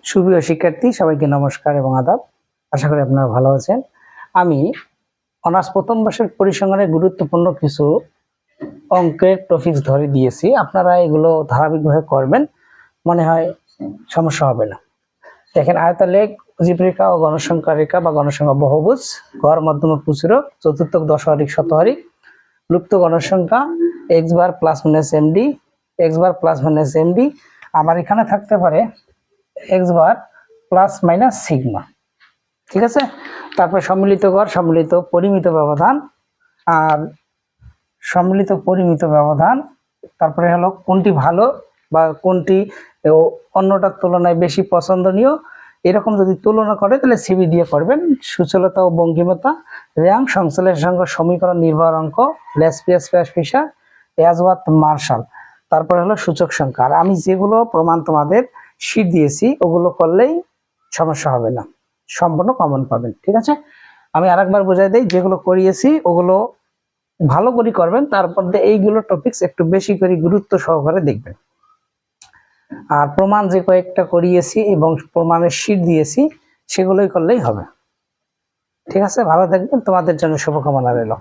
সুপ্রিয় শিক্ষার্থী সবাইকে নমস্কার এবং আদাব। আশা করি আপনারা ভালো আছেন। আমি অনার্স প্রথম বর্ষের পরিসংখ্যানের গুরুত্বপূর্ণ কিছু অঙ্কের টপিকস ধরে দিয়েছি, আপনারা এগুলো ধারাবাহিকভাবে করবেন, মনে হয় সমস্যা হবে না। দেখেন, আয়তলেখ, জীব রেখা ও গণসংখ্যা রেখা বা গণসংখ্যা বহুভুজ, গড় মধ্যমক প্রচুরক, চতুর্থক দশহারিক শতহারিক, লুপ্ত গণসংখ্যা, x bar plus minus MD, x bar plus minus MD. আমার এখানে থাকতে পারে x bar plus minus sigma, ঠিক আছে। তারপর সম্মিলিত গড়, সম্মিলিত পরিমিত ব্যবধান আর সম্মিলিত পরিমিত ব্যবধান। তারপরে হলো কোনটি ভালো বা কোনটি অন্যটার তুলনায় বেশি পছন্দনীয়, এরকম যদি তুলনা করে তাহলে সিবি দিয়ে করবেন। সুচলতা ও বঙ্কিমতা, র্যাঙ্ক, সংশ্লেষাঙ্ক, সমীকরণ, নির্ভর অঙ্ক, ল্যাসপিয়াস ফিশার, এজওয়ার্থ মার্শাল। তারপরে হলো সূচক সংখ্যা। আর আমি যেগুলো প্রমাণ তোমাদের শীট দিয়েছি ওগুলো করলেই সমস্যা হবে না, সম্পূর্ণ কমন পাবেন, ঠিক আছে। আমি আরেকবার বোঝাই দিই, যেগুলো করিয়েছি ওগুলো ভালো করে করবেন, তারপর এইগুলো টপিকস একটু বেশি করে গুরুত্ব সহকারে দেখবেন। আর প্রমাণ যে কয়েকটা করিয়েছি এবং প্রমাণের শীট দিয়েছি সেগুলোই করলেই হবে, ঠিক আছে। ভালো থাকবেন, তোমাদের জন্য শুভকামনা রইল।